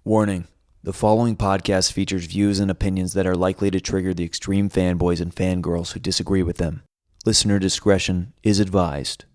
Warning: the following podcast features views and opinions that are likely to trigger the extreme fanboys and fangirls who disagree with them. Listener discretion is advised.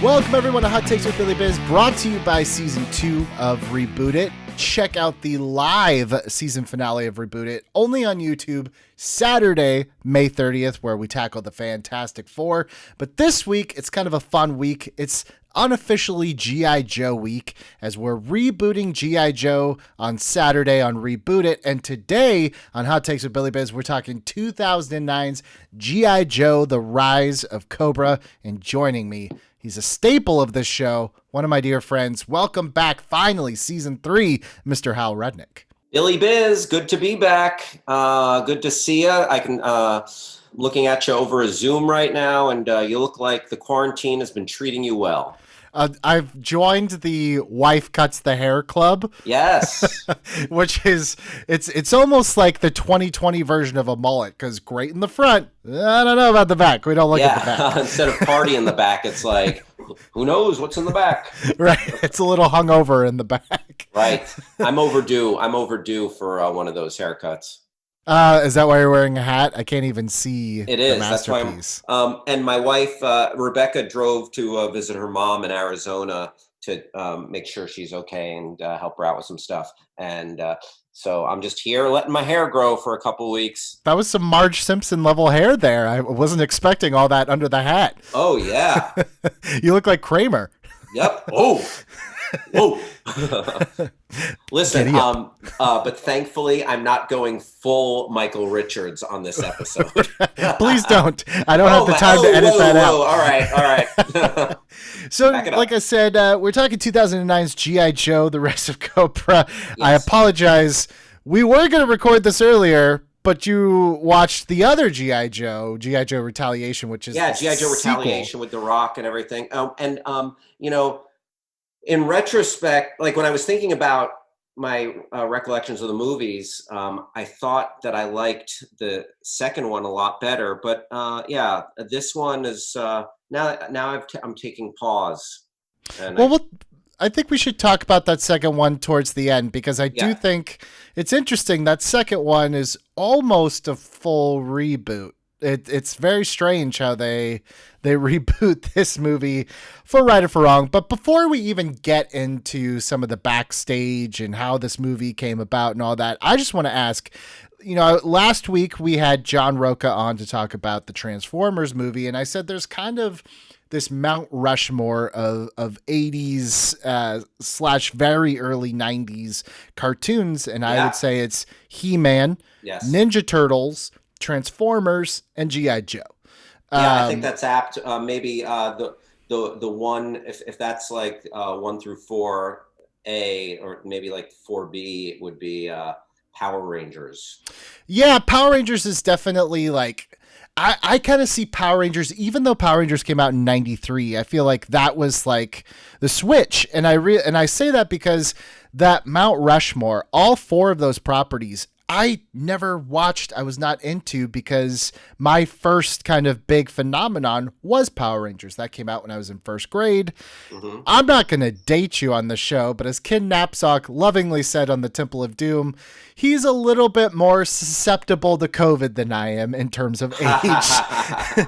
Welcome everyone to Hot Takes with Billy Biz, brought to you by Season 2 of Reboot It. Check out the live season finale of Reboot It, only on YouTube, Saturday, May 30th, where we tackle the Fantastic Four. But this week, it's kind of a fun week. It's unofficially G.I. Joe week, as we're rebooting G.I. Joe on Saturday on Reboot It. And today on Hot Takes with Billy Biz, we're talking 2009's G.I. Joe, The Rise of Cobra. And joining me, he's a staple of this show, one of my dear friends. Welcome back, finally, Season 3, Mr. HAL RUDNICK. Billy Biz, good to be back. Good to see you. I can looking at you over a Zoom right now, and you look like the quarantine has been treating you well. I've joined the Wife Cuts the Hair Club. Yes. Which is, it's almost like the 2020 version of a mullet, because great in the front. I don't know about the back. We don't look at the back. Instead of party in the back, it's like, who knows what's in the back? Right. It's a little hungover in the back. Right. I'm overdue for one of those haircuts. Is that why you're wearing a hat? I can't even see it is. The masterpiece. That's why and my wife, Rebecca, drove to visit her mom in Arizona to make sure she's okay and help her out with some stuff. And so I'm just here letting my hair grow for a couple weeks. That was some Marge Simpson level hair there. I wasn't expecting all that under the hat. Oh, yeah. You look like Kramer. Yep. Oh. Whoa. Listen, but thankfully I'm not going full Michael Richards on this episode. Please don't. I don't have the time to edit that out. All right. So, like I said, we're talking 2009's G.I. Joe, The Rise of Cobra. Yes. I apologize. We were going to record this earlier, but you watched the other G.I. Joe Retaliation, which is G.I. Joe Retaliation with The Rock and everything. You know, in retrospect, like when I was thinking about my recollections of the movies, I thought that I liked the second one a lot better. But this one is now I'm taking pause. And I think we should talk about that second one towards the end, because I do think it's interesting. That second one is almost a full reboot. It's very strange how they reboot this movie, for right or for wrong. But before we even get into some of the backstage and how this movie came about and all that, I just want to ask, last week we had John Roca on to talk about the Transformers movie, and I said there's kind of this Mount Rushmore of 80s / very early 90s cartoons, and I would say it's He-Man, Ninja Turtles, Transformers, and G.I. Joe. I think that's apt. Maybe the one, if that's like 1 through 4A, or maybe like 4B, would be Power Rangers. Yeah, Power Rangers is definitely like, I kind of see Power Rangers, even though Power Rangers came out in 93, I feel like that was like the switch. And I say that because that Mount Rushmore, all 4 of those properties, I never watched, I was not into, because my first kind of big phenomenon was Power Rangers. That came out when I was in first grade. Mm-hmm. I'm not going to date you on the show, but as Ken Napzok lovingly said on the Temple of Doom, he's a little bit more susceptible to COVID than I am in terms of age. I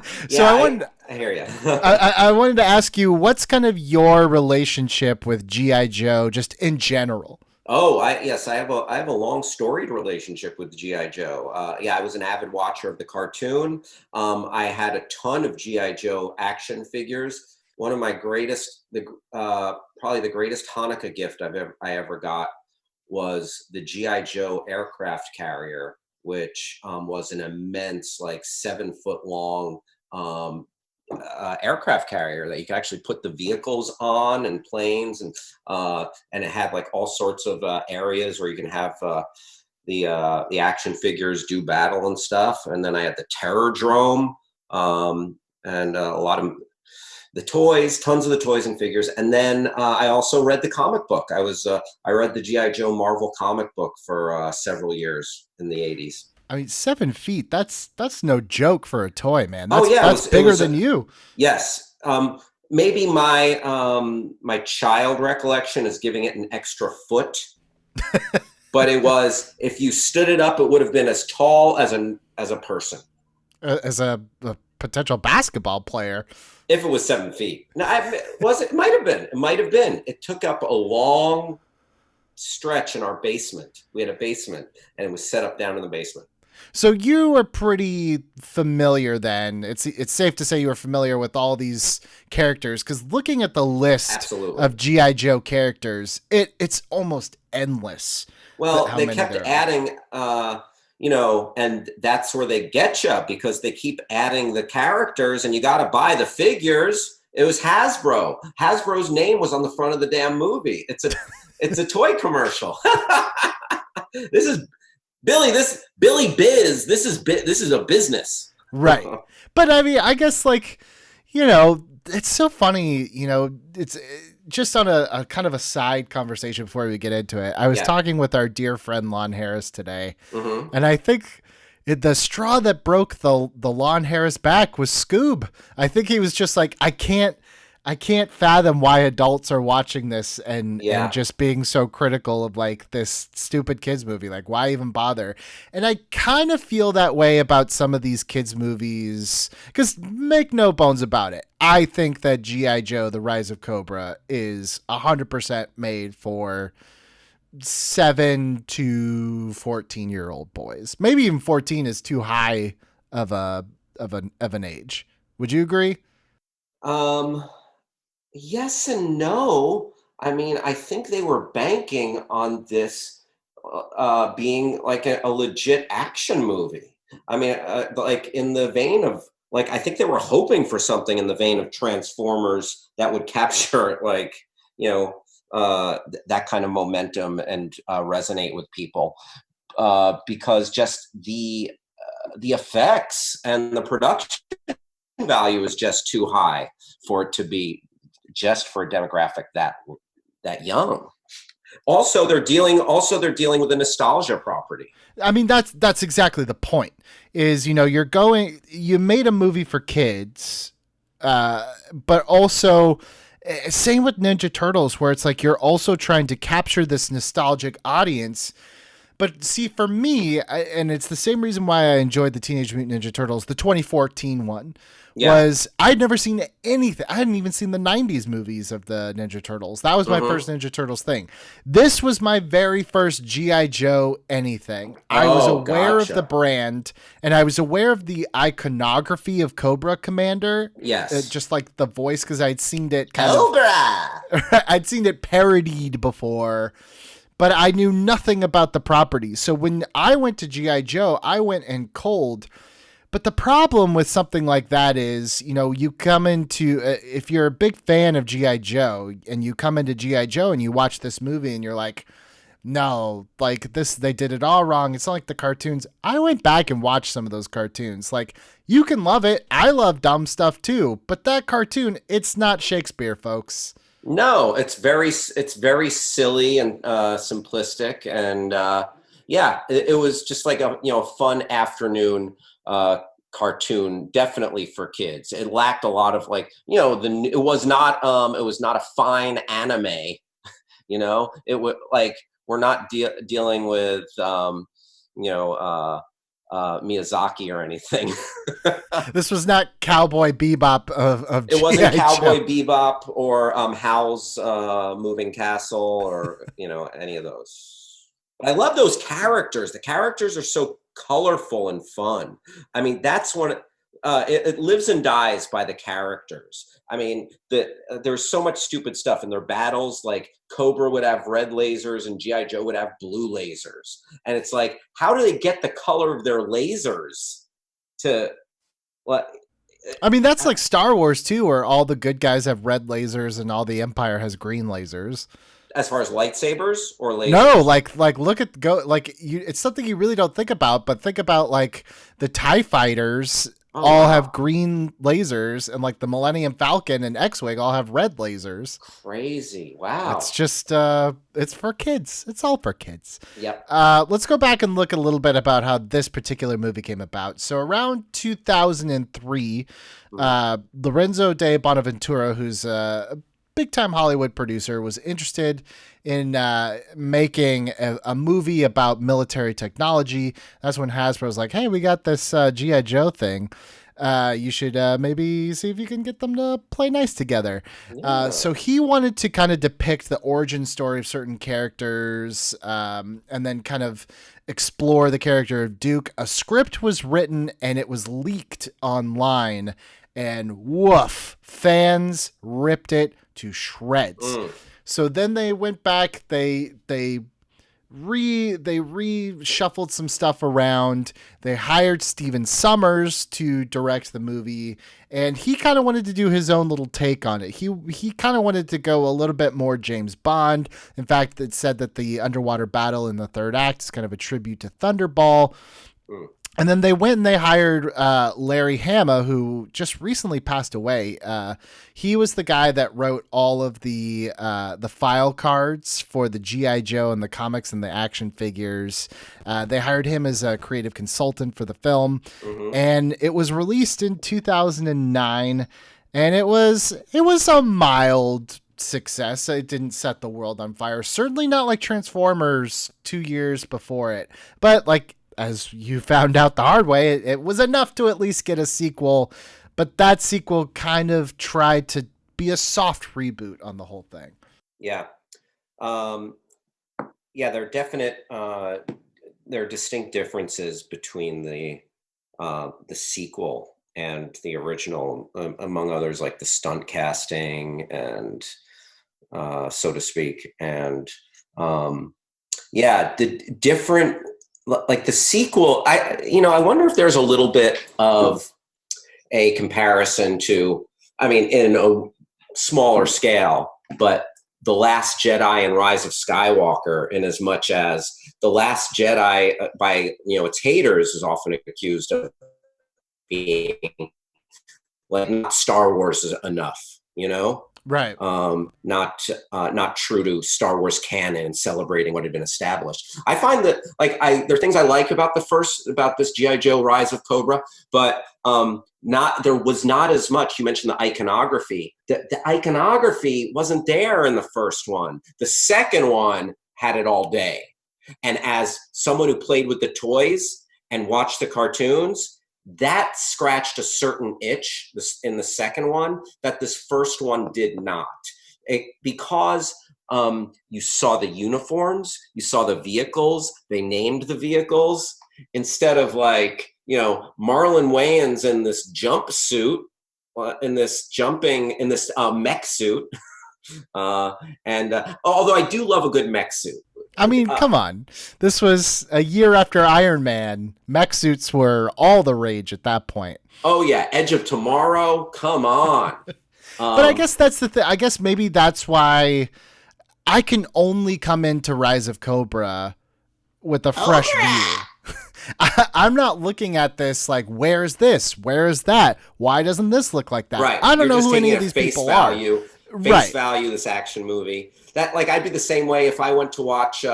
hear you. I wanted to ask you, what's kind of your relationship with G.I. Joe just in general? Oh, I have a long storied relationship with G.I. Joe. I was an avid watcher of the cartoon. I had a ton of G.I. Joe action figures. One of my greatest, probably the greatest Hanukkah gift I ever got was the G.I. Joe aircraft carrier, which was an immense, like 7-foot long aircraft carrier that you could actually put the vehicles on, and planes, and it had like all sorts of areas where you can have the action figures do battle and stuff. And then I had the Terror Drome, and a lot of the toys, tons of the toys and figures. And then I also read the comic book. I read the G.I. Joe Marvel comic book for several years in the 80s. I mean, 7 feet, that's no joke for a toy, man. That's bigger than you. Yes. Maybe my my child recollection is giving it an extra foot. But it was, if you stood it up, it would have been as tall as a person. As a potential basketball player. If it was 7 feet. No, it might have been. It might have been. It took up a long stretch in our basement. We had a basement, and it was set up down in the basement. So you were pretty familiar then. It's safe to say you were familiar with all these characters, because looking at the list Absolutely. of G.I. Joe characters, it's almost endless. Well, they kept adding, and that's where they get you, because they keep adding the characters, and you got to buy the figures. It was Hasbro. Hasbro's name was on the front of the damn movie. It's a toy commercial. This is Billy Biz. This is a business. Right. But I mean, I guess, like, it's so funny, it's just on a kind of a side conversation before we get into it. I was talking with our dear friend Lon Harris today, and I think the straw that broke the Lon Harris back was Scoob. I think he was just like, I can't fathom why adults are watching this and just being so critical of, like, this stupid kids movie. Like, why even bother? And I kind of feel that way about some of these kids movies, because make no bones about it, I think that G.I. Joe, The Rise of Cobra is 100% made for 7 to 14-year-old boys. Maybe even 14 is too high of an age. Would you agree? Yes and no. I mean, I think they were banking on this being like a legit action movie. I mean, like in the vein of, like, I think they were hoping for something in the vein of Transformers that would capture, like, that kind of momentum and resonate with people, because just the effects and the production value is just too high for it to be just for a demographic that young. Also, they're dealing with a nostalgia property. I mean, that's exactly the point. Is, you made a movie for kids, but also same with Ninja Turtles, where it's like you're also trying to capture this nostalgic audience. But see, for me, and it's the same reason why I enjoyed the Teenage Mutant Ninja Turtles, the 2014 one, was I'd never seen anything. I hadn't even seen the 90s movies of the Ninja Turtles. That was my first Ninja Turtles thing. This was my very first G.I. Joe anything. I was aware of the brand, and I was aware of the iconography of Cobra Commander. Yes. Just like the voice, because I'd seen it I'd seen it parodied before. But I knew nothing about the properties. So when I went to G.I. Joe, I went in cold. But the problem with something like that is, you come into, if you're a big fan of G.I. Joe and you come into G.I. Joe and you watch this movie and you're like, no, like this, they did it all wrong. It's not like the cartoons. I went back and watched some of those cartoons. Like, you can love it. I love dumb stuff too. But that cartoon, it's not Shakespeare, folks. No, it's very silly and simplistic, and it was just like a fun afternoon cartoon, definitely for kids. It lacked a lot of, like, it was not a fine anime, it would, like, we're not dealing with Miyazaki or anything. This was not Cowboy Bebop of it wasn't G.I. Cowboy Joe. Bebop or HAL's Moving Castle or any of those. But I love those characters. The characters are so colorful and fun. I mean, that's one. It lives and dies by the characters. I mean, there's so much stupid stuff in their battles. Like, Cobra would have red lasers and G.I. Joe would have blue lasers. And it's like, how do they get the color of their lasers to what? I mean, that's like Star Wars too, where all the good guys have red lasers and all the Empire has green lasers. As far as lightsabers or lasers? No, like look at it's something you really don't think about, but think about, like, the TIE fighters all have green lasers, and like the Millennium Falcon and X-Wing all have red lasers. Crazy. Wow. It's just it's for kids. It's all for kids. Yep. Let's go back and look a little bit about how this particular movie came about. So around 2003, Lorenzo de Bonaventura, who's a big-time Hollywood producer, was interested in making a movie about military technology. That's when Hasbro was like, hey, we got this G.I. Joe thing. You should maybe see if you can get them to play nice together. Yeah. So he wanted to kind of depict the origin story of certain characters, and then kind of explore the character of Duke. A script was written and it was leaked online, and woof, fans ripped it to shreds. So then they went back, they reshuffled some stuff around. They hired Steven Sommers to direct the movie, and he kind of wanted to do his own little take on it. He kind of wanted to go a little bit more James Bond. In fact, it said that the underwater battle in the third act is kind of a tribute to Thunderball. And then they went and they hired Larry Hama, who just recently passed away. He was the guy that wrote all of the file cards for the G.I. Joe and the comics and the action figures. They hired him as a creative consultant for the film. And it was released in 2009. And it was a mild success. It didn't set the world on fire. Certainly not like Transformers 2 years before it. But like, as you found out the hard way, it was enough to at least get a sequel, but that sequel kind of tried to be a soft reboot on the whole thing. Yeah. There are there are distinct differences between the sequel and the original, among others, like the stunt casting and so to speak. And the different, like the sequel, I wonder if there's a little bit of a comparison to, in a smaller scale, but The Last Jedi and Rise of Skywalker, in as much as The Last Jedi, by its haters, is often accused of being like not Star Wars is enough, Right. Not true to Star Wars canon and celebrating what had been established. I find that there are things I like about this G.I. Joe Rise of Cobra, but there was not as much. You mentioned the iconography. The iconography wasn't there in the first one. The second one had it all day. And as someone who played with the toys and watched the cartoons, that scratched a certain itch in the second one that this first one did not. Because you saw the uniforms, you saw the vehicles, they named the vehicles, instead of Marlon Wayans in this jumpsuit, in this mech suit. Although I do love a good mech suit. Come on. This was a year after Iron Man. Mech suits were all the rage at that point. Oh, yeah. Edge of Tomorrow. Come on. But I guess that's the thing. I guess maybe that's why I can only come into Rise of Cobra with a fresh view. I'm not looking at this like, where is this? Where is that? Why doesn't this look like that? Right. I don't know who any of these people are. Face value, this action movie. That, I'd be the same way if I went to watch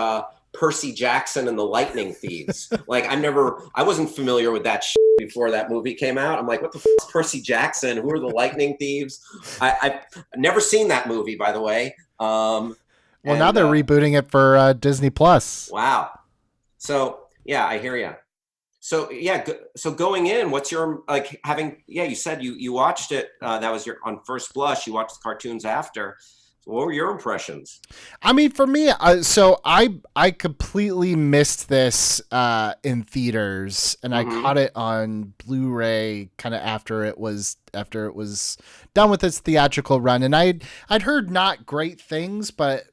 Percy Jackson and the Lightning Thieves. I wasn't familiar with that shit before that movie came out. I'm like, what the f is Percy Jackson? Who are the Lightning Thieves? I've never seen that movie, by the way. Now they're rebooting it for Disney Plus. Wow. So, yeah, I hear you. So, so going in, what's your, you said you watched it. That was on first blush. You watched the cartoons after. So what were your impressions? For me, so I completely missed this in theaters, and I caught it on Blu-ray kind of after it was done with its theatrical run. And I'd heard not great things, but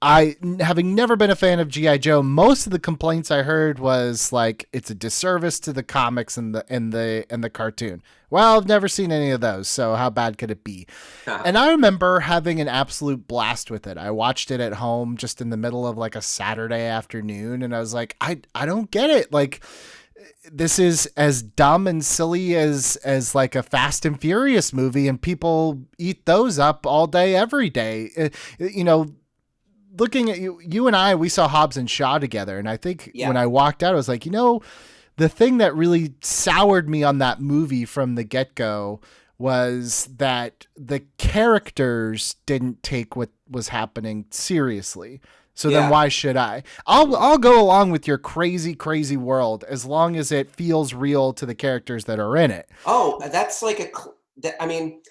I, having never been a fan of G.I. Joe, most of the complaints I heard was like, it's a disservice to the comics and the cartoon. Well, I've never seen any of those, so how bad could it be? And I remember having an absolute blast with it. I watched it at home just in the middle of like a Saturday afternoon, and I was like, I don't get it. Like, this is as dumb and silly as like a Fast and Furious movie, and people eat those up all day, every day. You know, looking at you and I, we saw Hobbs and Shaw together. And I think when I walked out, I was like, you know, the thing that really soured me on that movie from the get-go was that the characters didn't take what was happening seriously. So then why should I? I'll go along with your crazy, crazy world as long as it feels real to the characters that are in it. Oh, that's like I mean,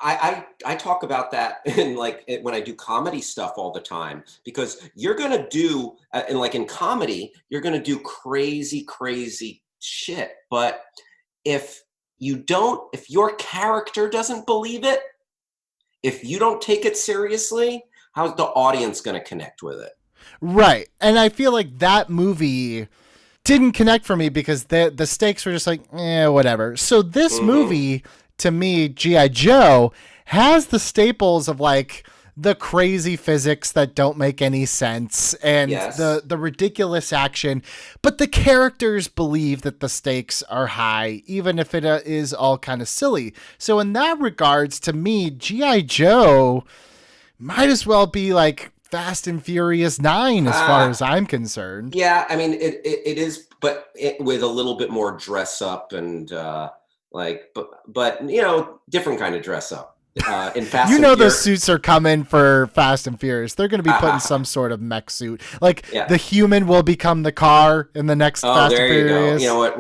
I talk about that in when I do comedy stuff all the time, because you're going to do, in comedy, you're going to do crazy, crazy shit. But if your character doesn't believe it, if you don't take it seriously, how's the audience going to connect with it? Right. And I feel like that movie didn't connect for me because the stakes were just like, whatever. So this movie, to me, G.I. Joe, has the staples of like the crazy physics that don't make any sense and the ridiculous action. But the characters believe that the stakes are high, even if it is all kind of silly. So in that regards, to me, G.I. Joe might as well be like Fast and Furious 9 as far as I'm concerned. Yeah, I mean, it is, but with a little bit more dress up and but you know, different kind of dress up. In Fast you know, the suits are coming for Fast and Furious. They're going to be putting some sort of mech suit. Like the human will become the car in the next Fast and Furious. You know what?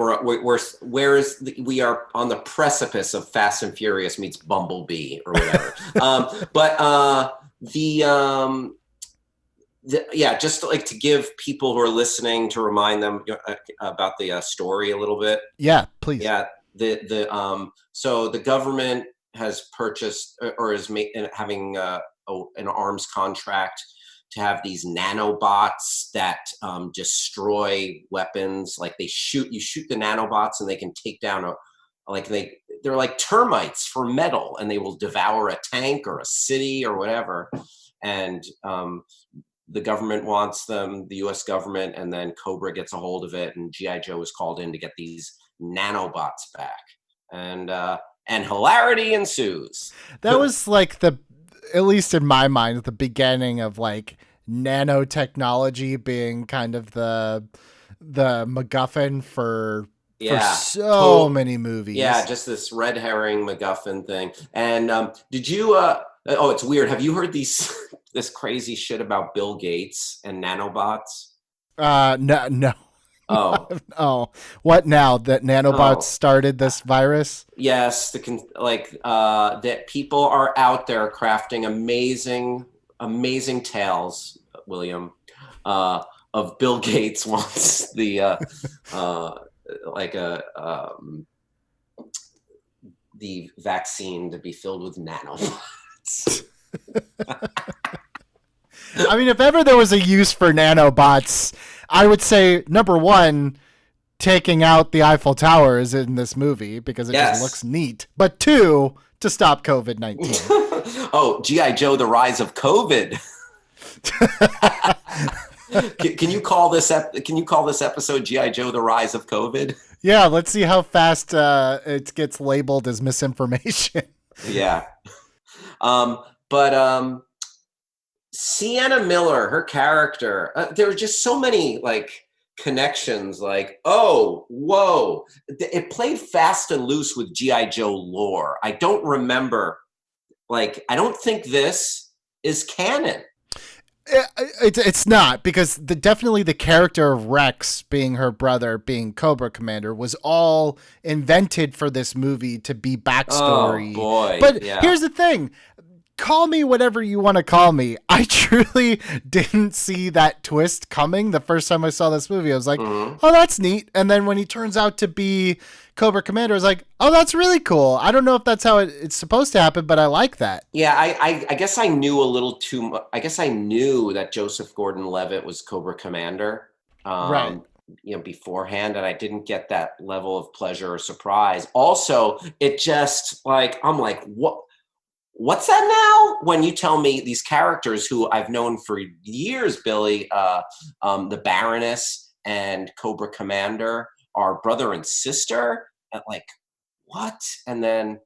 We are on the precipice of Fast and Furious meets Bumblebee or whatever. Just to give people who are listening, to remind them about the story a little bit. Yeah, please. Yeah, so the government has purchased or is having an arms contract to have these nanobots that destroy weapons. Like you shoot the nanobots and they can take down they're like termites for metal, and they will devour a tank or a city or whatever. And the government wants them, the U.S. government, and then Cobra gets a hold of it, and G.I. Joe is called in to get these nanobots back. And hilarity ensues. That was like at least in my mind, the beginning of like nanotechnology being kind of the MacGuffin for so many movies. Yeah, just this red herring MacGuffin thing. And did you? Oh, it's weird. Have you heard this crazy shit about Bill Gates and nanobots? No. Oh. Oh, what now? That nanobots started this virus? Yes, that people are out there crafting amazing tales, William, of Bill Gates wants the the vaccine to be filled with nanobots. I mean, if ever there was a use for nanobots, I would say, number one, taking out the Eiffel Tower is in this movie because it just looks neat. But two, to stop COVID-19. Oh, G.I. Joe, the Rise of COVID. Can you call this episode G.I. Joe, the Rise of COVID? Yeah, let's see how fast it gets labeled as misinformation. Yeah. Sienna Miller, her character, there were just so many connections, oh, whoa. It played fast and loose with G.I. Joe lore. I don't remember, I don't think this is canon. It's not, because definitely the character of Rex being her brother, being Cobra Commander, was all invented for this movie to be backstory. Oh, boy. But here's the thing. Call me whatever you want to call me. I truly didn't see that twist coming the first time I saw this movie. I was like, oh, that's neat. And then when he turns out to be Cobra Commander, I was like, oh, that's really cool. I don't know if that's how it's supposed to happen, but I like that. Yeah, I guess I knew a little too much. I guess I knew that Joseph Gordon-Levitt was Cobra Commander. Right. Beforehand, and I didn't get that level of pleasure or surprise. Also, it just I'm like, what's that now? When you tell me these characters who I've known for years, Billy, the Baroness and Cobra Commander are brother and sister, and like, what? And then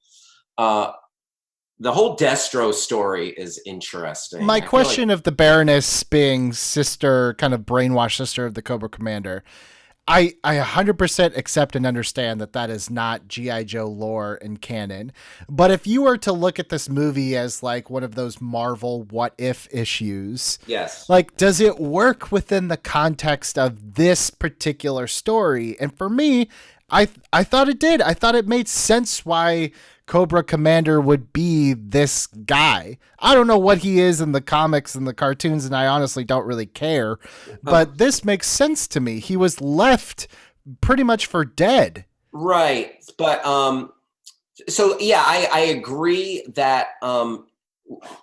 the whole Destro story is interesting. My question of the Baroness being sister, kind of brainwashed sister of the Cobra Commander, I 100% accept and understand that is not G.I. Joe lore and canon. But if you were to look at this movie as like one of those Marvel what if issues, yes, like, does it work within the context of this particular story? And for me, I thought it did. I thought it made sense why Cobra Commander would be this guy. I don't know what he is in the comics and the cartoons, and I honestly don't really care. But this makes sense to me. He was left pretty much for dead. Right. But so yeah, I agree that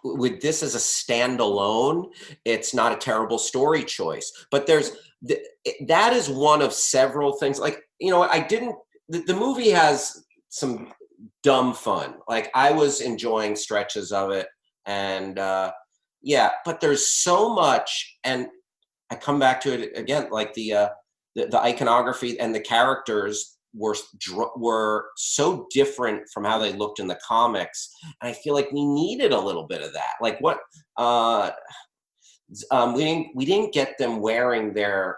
with this as a standalone, it's not a terrible story choice. But that is one of several things. Like, you know, the movie has some dumb fun. Like, I was enjoying stretches of it, and yeah, but there's so much, and I come back to it again, like the iconography and the characters were so different from how they looked in the comics, and I feel like we needed a little bit of that. Like, what we didn't get them wearing their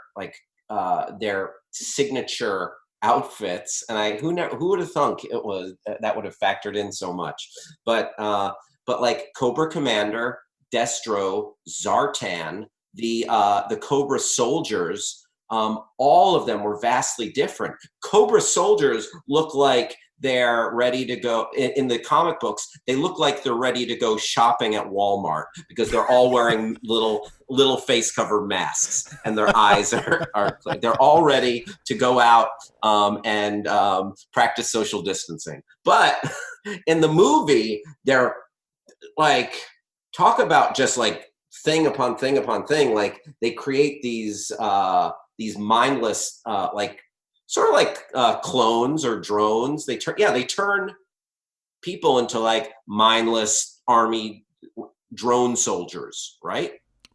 signature outfits, and who would have thunk it was that would have factored in so much. But like Cobra Commander, Destro, Zartan, the Cobra soldiers, all of them were vastly different. Cobra soldiers look like they're ready to go. In the comic books, they look like they're ready to go shopping at Walmart because they're all wearing little face cover masks, and their eyes are they're all ready to go out and practice social distancing. But in the movie, they're like, talk about just like thing upon thing upon thing. Like, they create these mindless like sort of like clones or drones. They turn people into like mindless army drone soldiers, right?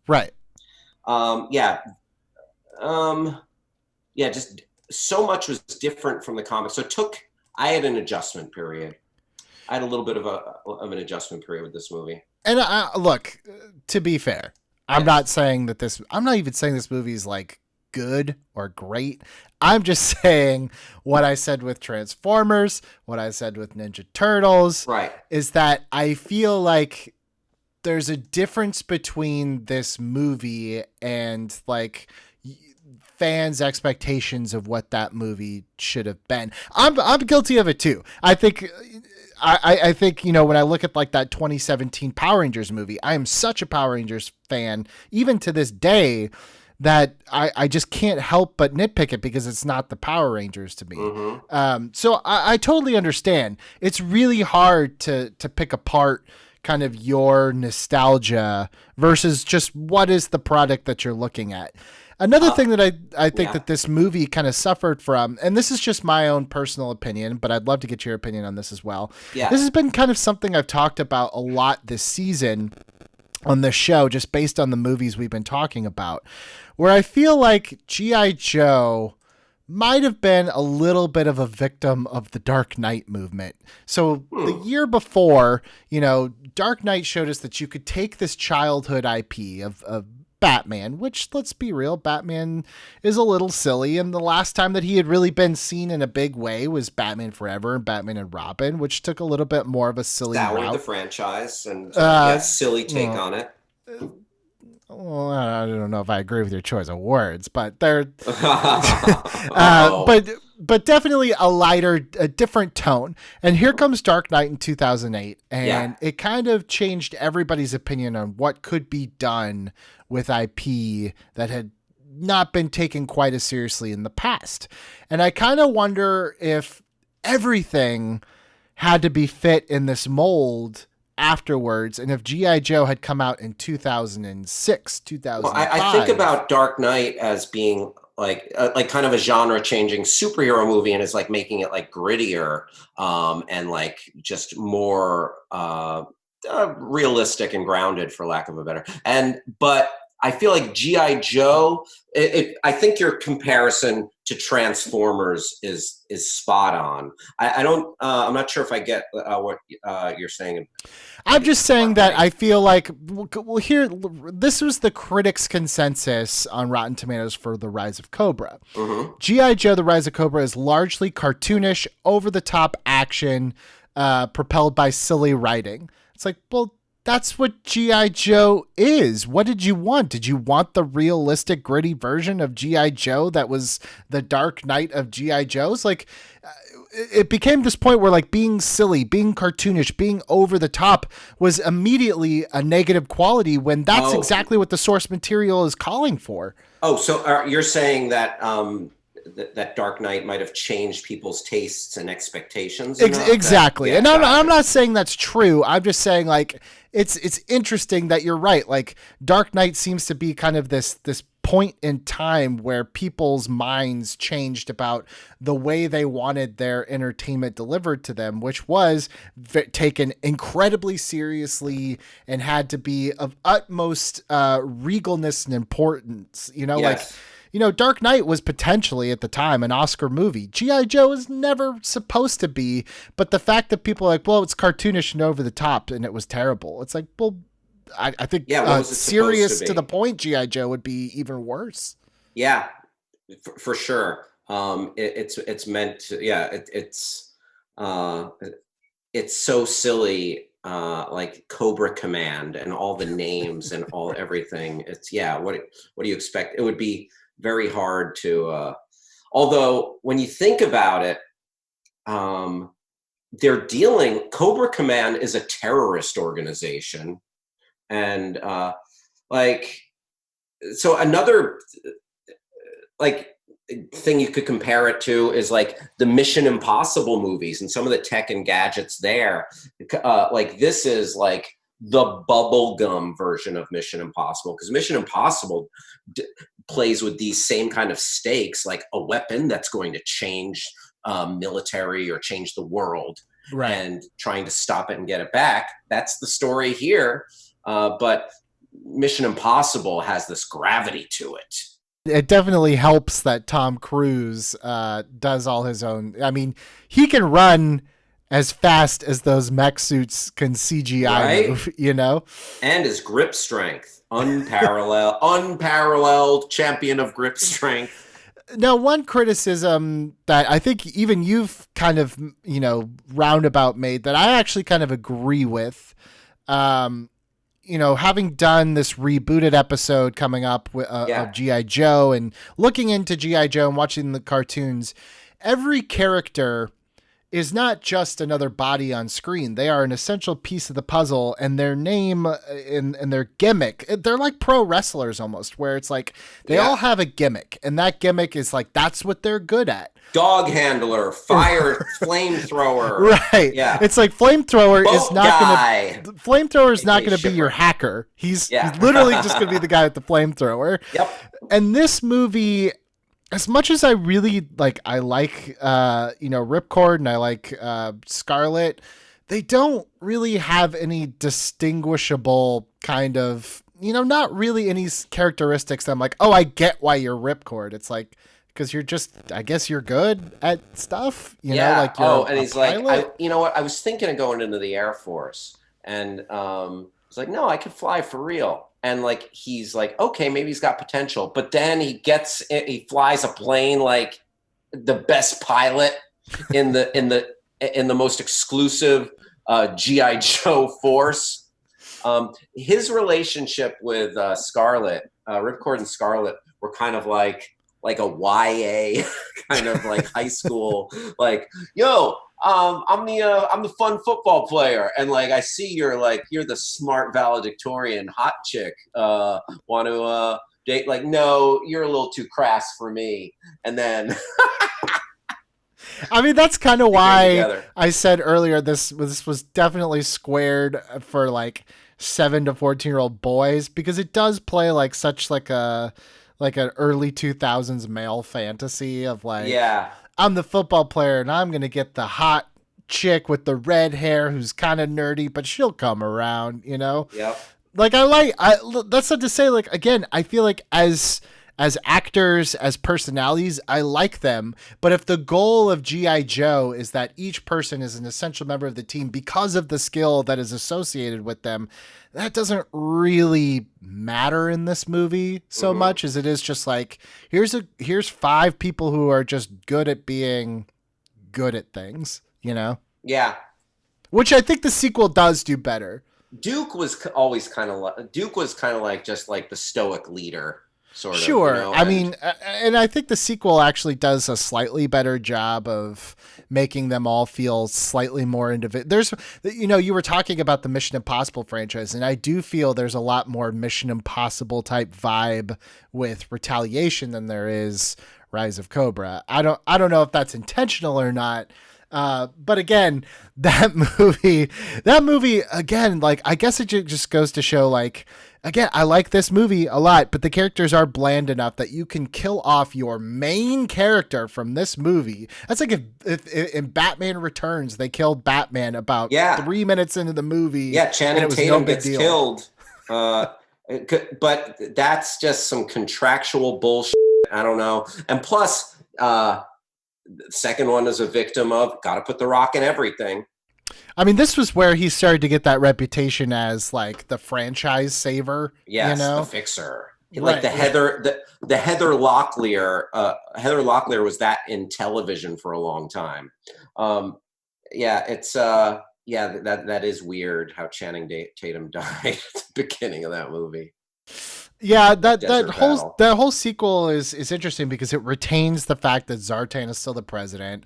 Right. Just so much was different from the comics. So I had an adjustment period. I had a little bit of an adjustment period with this movie. And look, to be fair, I'm not even saying this movie is like good or great. I'm just saying what I said with Transformers, what I said with Ninja Turtles, right, is that I feel like there's a difference between this movie and like fans' expectations of what that movie should have been. I'm guilty of it too. I think, you know, when I look at like that 2017 Power Rangers movie, I am such a Power Rangers fan, even to this day, that I just can't help but nitpick it because it's not the Power Rangers to me. Mm-hmm. So I totally understand. It's really hard to pick apart kind of your nostalgia versus just what is the product that you're looking at. Another thing that I think that this movie kind of suffered from, and this is just my own personal opinion, but I'd love to get your opinion on this as well. Yeah. This has been kind of something I've talked about a lot this season on the show, just based on the movies we've been talking about, where I feel like G.I. Joe might have been a little bit of a victim of the Dark Knight movement. So the year before, you know, Dark Knight showed us that you could take this childhood IP of Batman, which, let's be real, Batman is a little silly, and the last time that he had really been seen in a big way was Batman Forever and Batman and Robin, which took a little bit more of a silly route. The franchise and silly take on it. Well, I don't know if I agree with your choice of words, but they're but definitely a different tone. And here comes Dark Knight in 2008, and it kind of changed everybody's opinion on what could be done with IP that had not been taken quite as seriously in the past. And I kind of wonder if everything had to be fit in this mold afterwards, and if G.I. Joe had come out in 2006, 2005. Well, I think about Dark Knight as being like kind of a genre changing superhero movie, and is like making it like grittier and like just more realistic and grounded, for lack of a better. But I feel like G.I. Joe, I think your comparison to Transformers is spot on. I'm not sure if I get what you're saying. I'm just saying that I feel like, well, here, this was the critics' consensus on Rotten Tomatoes for The Rise of Cobra. G.I. Joe, The Rise of Cobra is largely cartoonish, over-the-top action, propelled by silly writing. It's like, well, that's what G.I. Joe is. What did you want? Did you want the realistic, gritty version of G.I. Joe that was the Dark Knight of G.I. Joes? Like, it became this point where, like, being silly, being cartoonish, being over the top was immediately a negative quality when that's exactly what the source material is calling for. Oh, so you're saying that that Dark Knight might have changed people's tastes and expectations? Exactly. And I'm not saying that's true. I'm just saying, like, it's interesting that you're right. Like, Dark Knight seems to be kind of this point in time where people's minds changed about the way they wanted their entertainment delivered to them, which was taken incredibly seriously and had to be of utmost regalness and importance. Dark Knight was potentially at the time an Oscar movie. G.I. Joe is never supposed to be, but the fact that people are like, well, it's cartoonish and over the top and it was terrible. It's like, well, I think serious to the point G.I. Joe would be even worse. Yeah, for sure. It's meant to, it's so silly, like Cobra Command and all the names and everything. It's, what do you expect? It would be very hard to, although when you think about it, Cobra Command is a terrorist organization. And so another thing you could compare it to is like the Mission Impossible movies and some of the tech and gadgets there. Like this is like the bubblegum version of Mission Impossible, because Mission Impossible plays with these same kind of stakes, like a weapon that's going to change military or change the world, right? And trying to stop it and get it back. That's the story here. But Mission Impossible has this gravity to it. It definitely helps that Tom Cruise does all his own. I mean, he can run as fast as those mech suits can CGI move, And his grip strength, unparalleled champion of grip strength. Now, one criticism that I think even you've kind of, roundabout made that I actually kind of agree with, having done this rebooted episode coming up of G.I. Joe and looking into G.I. Joe and watching the cartoons, every character is not just another body on screen. They are an essential piece of the puzzle, and their name and their gimmick, they're like pro wrestlers almost, where it's like they all have a gimmick, and that gimmick is like, that's what they're good at. Dog handler, fire, flamethrower. Right. Yeah. It's like flamethrower is not going to be your hacker. He's literally just going to be the guy with the flamethrower. Yep. And this movie, as much as I really I like Ripcord and I like Scarlet, they don't really have any distinguishable kind of, not really any characteristics that I'm like, oh, I get why you're Ripcord. It's like, because you're just, I guess you're good at stuff, like you're and he's pilot. Like, you know what? I was thinking of going into the Air Force, and it's like, no, I could fly for real. And like, he's like, okay, maybe he's got potential. But then he flies a plane like the best pilot in the most exclusive G.I. Joe force. His relationship with Scarlet, Ripcord and Scarlet, were kind of like a YA kind of like high school, like, yo, I'm the fun football player, and like I see you're the smart valedictorian hot chick. Want to date? Like, no, you're a little too crass for me. And then, I mean, that's kind of why I said earlier this was definitely squared for like 7 to 14-year-old boys, because it does play like such like an early 2000s male fantasy of like, I'm the football player and I'm going to get the hot chick with the red hair who's kind of nerdy, but she'll come around, Yep. Like that's not to say, like, again, I feel like as actors, as personalities, I like them. But if the goal of G.I. Joe is that each person is an essential member of the team because of the skill that is associated with them, that doesn't really matter in this movie so much as it is just like, here's 5 people who are just good at being good at things, you know? Yeah. Which I think the sequel does do better. Duke was always kind of like just like the stoic leader, sort of. Sure. You know? I mean, and I think the sequel actually does a slightly better job of making them all feel slightly more individual. There's, you know, you were talking about the Mission Impossible franchise, and I do feel there's a lot more Mission Impossible type vibe with Retaliation than there is Rise of Cobra. I don't know if that's intentional or not. But again, that movie again, like, I guess it just goes to show, like, again, I like this movie a lot, but the characters are bland enough that you can kill off your main character from this movie. That's like if in Batman Returns, they killed Batman about 3 minutes into the movie. Yeah. Channing Tatum gets killed. But that's just some contractual bullshit. I don't know. And plus, the second one is a victim of got to put the Rock in everything. I mean, this was where he started to get that reputation as like the franchise saver. Yes, you know? the fixer. Like the Heather Locklear. Heather Locklear was that in television for a long time. It's that is weird how Channing Tatum died at the beginning of that movie. Yeah, that whole sequel is interesting because it retains the fact that Zartan is still the president.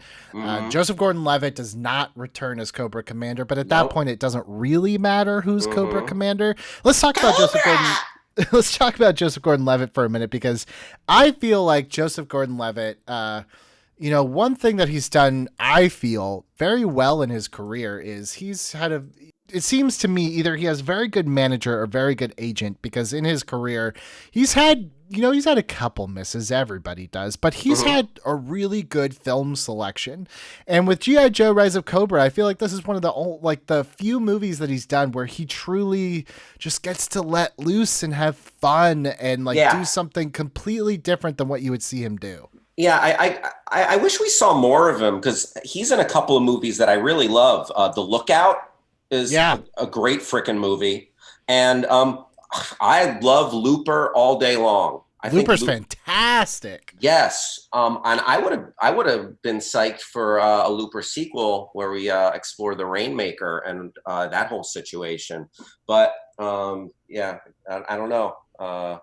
Joseph Gordon-Levitt does not return as Cobra Commander, but at that point, it doesn't really matter who's Cobra Commander. Let's talk about Joseph Gordon. Let's talk about Joseph Gordon-Levitt for a minute, because I feel like Joseph Gordon-Levitt, you know, one thing that he's done, I feel, very well in his career is he's had it seems to me either he has very good manager or very good agent, because in his career, he's had a couple misses, everybody does, but he's had a really good film selection. And with G.I. Joe Rise of Cobra, I feel like this is one of the few movies that he's done where he truly just gets to let loose and have fun and do something completely different than what you would see him do. Yeah, I wish we saw more of him, because he's in a couple of movies that I really love. The Lookout is a great freaking movie. And I love Looper all day long. Looper's fantastic. Yes. And I would have been psyched for a Looper sequel where we explore the Rainmaker and that whole situation. But I don't know. I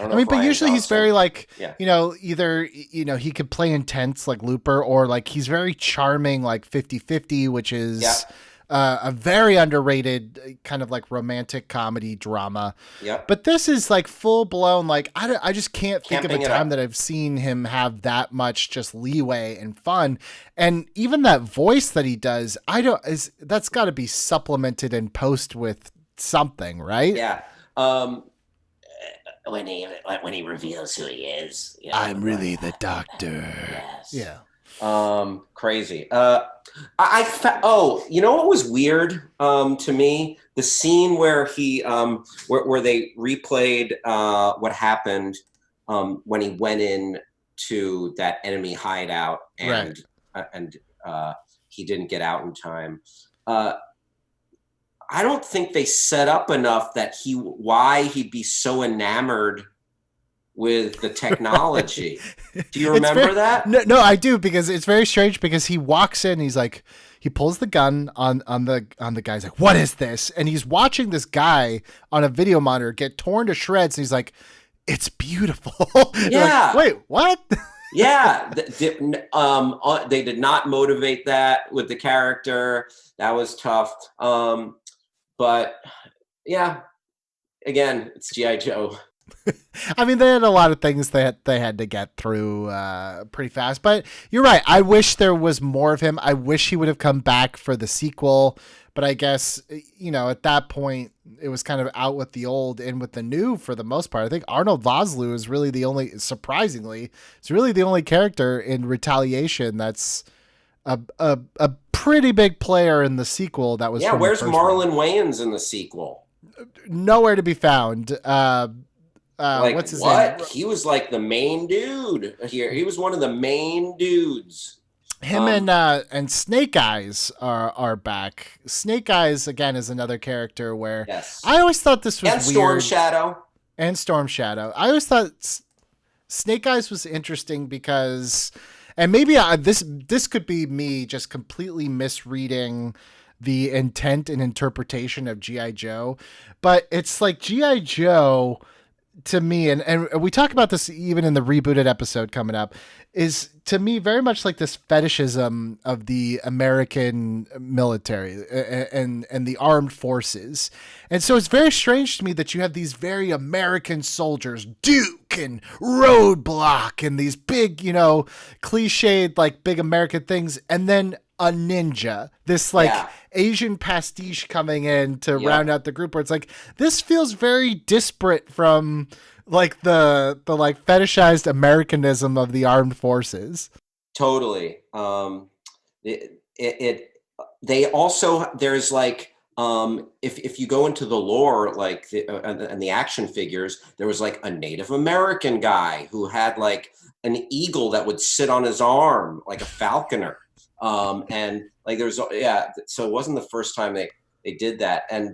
mean, but usually he's very either, he could play intense like Looper, or like he's very charming like 50-50, which is a very underrated kind of like romantic comedy drama. Yeah. But this is like full blown, like I just can't think of a time that I've seen him have that much just leeway and fun. And even that voice that he does, that's got to be supplemented in post with something, right? Yeah. When he reveals who he is, I'm really the doctor. Yes. Yeah. Crazy. You know what was weird to me? The scene where he where they replayed what happened when he went in to that enemy hideout and he didn't get out in time. I don't think they set up enough that why he'd be so enamored with the technology. Do you remember that? No, I do, because it's very strange, because he walks in, he's like, he pulls the gun on the guy's like, what is this? And he's watching this guy on a video monitor get torn to shreds, and he's like, it's beautiful. Yeah. Like, wait, what? Yeah. They did not motivate that with the character. That was tough. But yeah, again, it's G.I. Joe. I mean, they had a lot of things that they had to get through pretty fast. But you're right. I wish there was more of him. I wish he would have come back for the sequel. But I guess, at that point, it was kind of out with the old, in with the new for the most part. I think Arnold Vosloo is really surprisingly, it's really the only character in Retaliation that's a pretty big player in the sequel. That was where's Marlon Wayans in the sequel? nowhere to be found. Like What's his what? name? He was like the main dude here. He was one of the main dudes. Him and Snake Eyes are back. Snake Eyes again is another character where Yes. I always thought this was and weird. Storm Shadow. And Storm Shadow. I always thought Snake Eyes was interesting because, and maybe this could be me just completely misreading the intent and interpretation of G.I. Joe, but it's like G.I. Joe to me, and we talk about this even in the rebooted episode coming up, is to me very much like this fetishism of the American military and the armed forces. And so it's very strange to me that you have these very American soldiers, Duke and Roadblock, and these big, cliched, like big American things. And then a ninja, this Asian pastiche coming in to round out the group, where it's like, this feels very disparate from like the like fetishized Americanism of the armed forces. Totally. They also, there's like, if you go into the lore, like and the action figures, there was like a Native American guy who had like an eagle that would sit on his arm, like a falconer. And like there's so it wasn't the first time they did that. And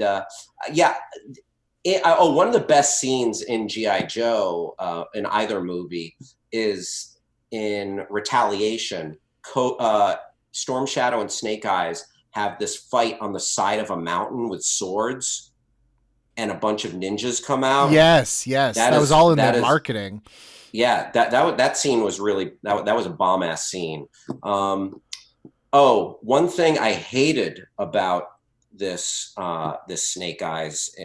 one of the best scenes in G.I. Joe in either movie is in Retaliation. Storm Shadow and Snake Eyes have this fight on the side of a mountain with swords, and a bunch of ninjas come out. Yes, that was all in the marketing. Yeah, that scene was really that was a bomb ass scene. One thing I hated about this Snake Eyes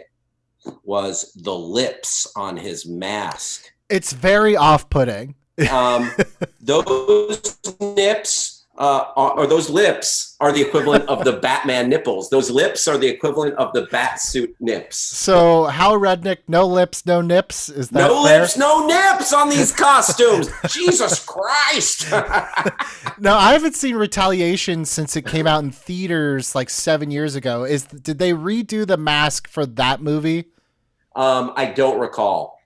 was the lips on his mask. It's very off-putting. Those nips or those lips are the equivalent of the Batman nipples. Those lips are the equivalent of the Batsuit nips. So HAL Rudnick, no lips, no nips. Is that no fair? Lips, no nips on these costumes? Jesus Christ! No, I haven't seen Retaliation since it came out in theaters like 7 years ago. Did they redo the mask for that movie? I don't recall.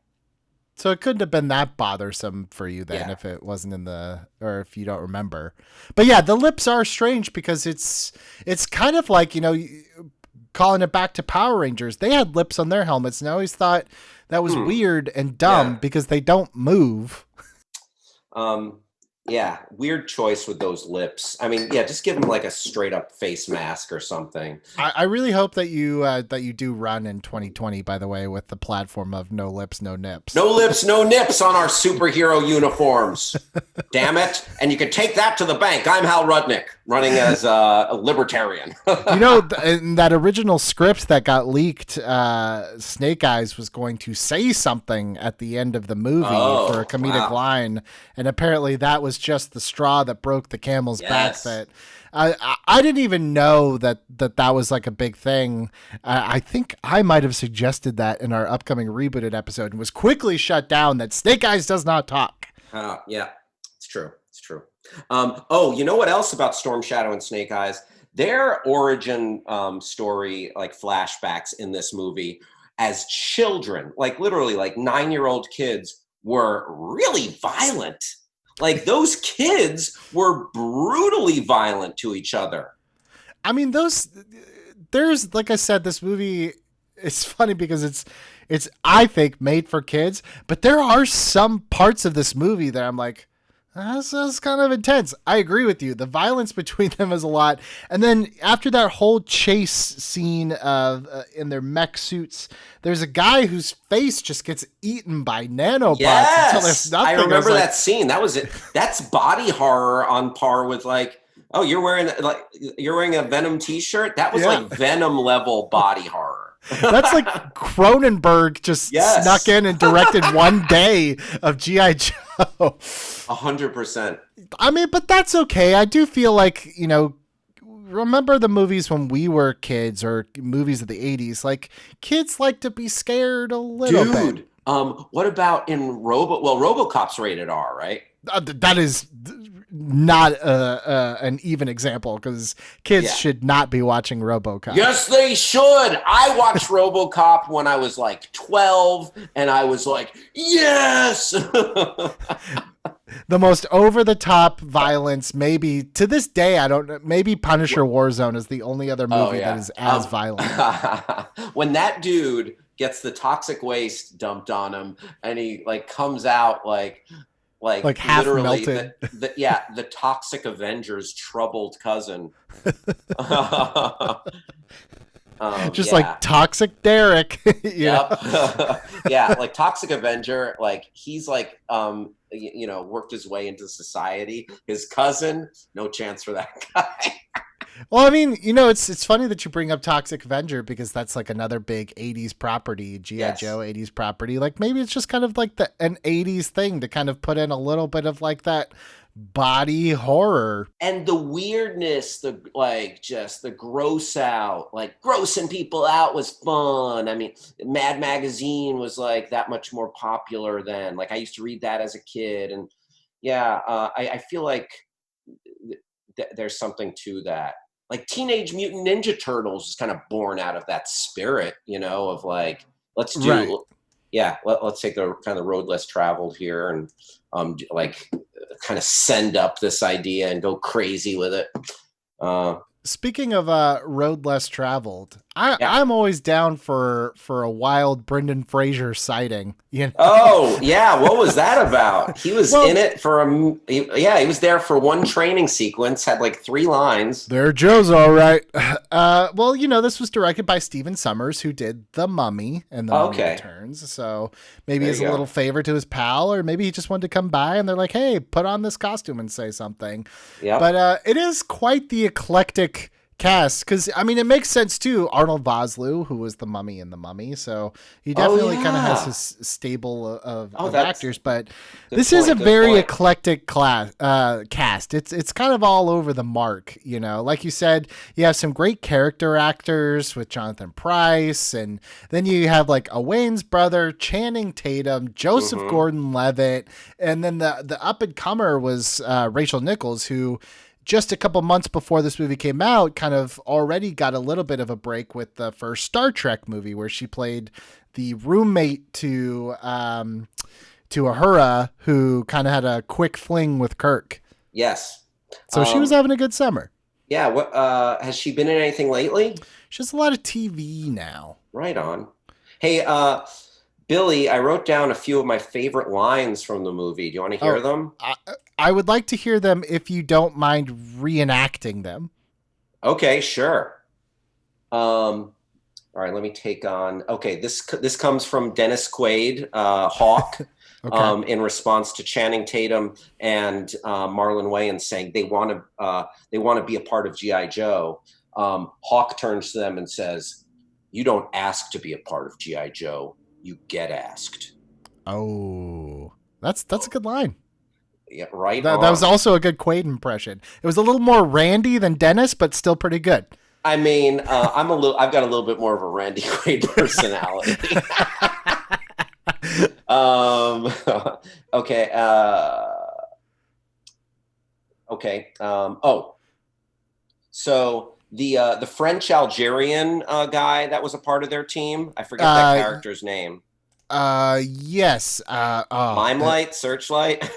So it couldn't have been that bothersome for you then if it wasn't or if you don't remember. But yeah, the lips are strange because it's kind of like, calling it back to Power Rangers. They had lips on their helmets, and I always thought that was weird and dumb because they don't move. Weird choice with those lips. I mean, just give them like a straight up face mask or something. I really hope that you do run in 2020, by the way, with the platform of no lips, no nips. No lips, no nips on our superhero uniforms. Damn it. And you can take that to the bank. I'm Hal Rudnick, running as a libertarian. In that original script that got leaked, Snake Eyes was going to say something at the end of the movie for a comedic line. And apparently that was just the straw that broke the camel's back. That I didn't even know that was like a big thing. I think I might have suggested that in our upcoming rebooted episode and was quickly shut down that Snake Eyes does not talk. It's true. You know what else about Storm Shadow and Snake Eyes? Their origin story, like flashbacks in this movie as children, like literally like 9-year-old kids, were really violent. Like those kids were brutally violent to each other. I mean, there's, like I said, this movie, it's funny because it's I think made for kids, but there are some parts of this movie that I'm like, that's kind of intense. I agree with you. The violence between them is a lot. And then after that whole chase scene of in their mech suits, there's a guy whose face just gets eaten by nanobots until there's nothing. I remember that scene. That was it. That's body horror on par with like, you're wearing a Venom t-shirt. That was like Venom level body horror. That's like Cronenberg just snuck in and directed one day of G.I. Joe. 100%. I mean, but that's okay. I do feel like, remember the movies when we were kids or movies of the 80s? Like, kids like to be scared a little bit. What about in RoboCop's rated R, right? That is not an even example because kids should not be watching RoboCop. Yes, they should. I watched RoboCop when I was like 12, and I was like, yes. The most over-the-top violence, maybe to this day, I don't know. Maybe Punisher Warzone is the only other movie that is as violent. When that dude gets the toxic waste dumped on him, and he like comes out like half literally melted. The Toxic Avenger's troubled cousin. Just like Toxic Derek. Yep. Yeah, like Toxic Avenger, like he's like worked his way into society. His cousin, no chance for that guy. Well, I mean, it's funny that you bring up Toxic Avenger because that's like another big 80s property, G.I. Joe 80s property. Like maybe it's just kind of like an 80s thing to kind of put in a little bit of like that body horror. And the weirdness, just the gross out, like grossing people out was fun. I mean, Mad Magazine was like that much more popular then. Like I used to read that as a kid. And I feel like there's something to that. Like Teenage Mutant Ninja Turtles is kind of born out of that spirit, of like, let's do, let's take the kind of road less traveled here and kind of send up this idea and go crazy with it. Speaking of road less traveled, I'm always down for a wild Brendan Fraser sighting. Oh yeah, what was that about? He was in it for he was there for one training sequence, had like 3 lines. There, Joe's all right. Well, this was directed by Stephen Sommers, who did The Mummy and The Mummy Returns. So maybe it's a little favor to his pal, or maybe he just wanted to come by and they're like, "Hey, put on this costume and say something." Yeah. But it is quite the eclectic cast, because I mean it makes sense too. Arnold Vosloo, who was the Mummy in The Mummy, so he definitely kind of has his stable of actors. But this is a very eclectic cast. It's kind of all over the mark. Like you said, you have some great character actors with Jonathan Pryce, and then you have like a Wayne's brother, Channing Tatum, Joseph Gordon-Levitt, and then the up and comer was Rachel Nichols, who just a couple months before this movie came out, kind of already got a little bit of a break with the first Star Trek movie, where she played the roommate to Uhura, who kind of had a quick fling with Kirk. Yes. So she was having a good summer. Yeah. What has she been in anything lately? She has a lot of TV now. Right on. Hey, Billy, I wrote down a few of my favorite lines from the movie. Do you want to hear them? I would like to hear them if you don't mind reenacting them. Okay, sure. All right, let me take on. Okay, this comes from Dennis Quaid, Hawk, in response to Channing Tatum and Marlon Wayans saying they want to be a part of G.I. Joe. Hawk turns to them and says, "You don't ask to be a part of G.I. Joe. You get asked." Oh, that's a good line. Yeah, right. That was also a good Quaid impression. It was a little more Randy than Dennis, but still pretty good. I mean, I've got a little bit more of a Randy Quaid personality. Okay. So the French Algerian guy that was a part of their team, I forget that character's name. Yes. Limelight, Searchlight.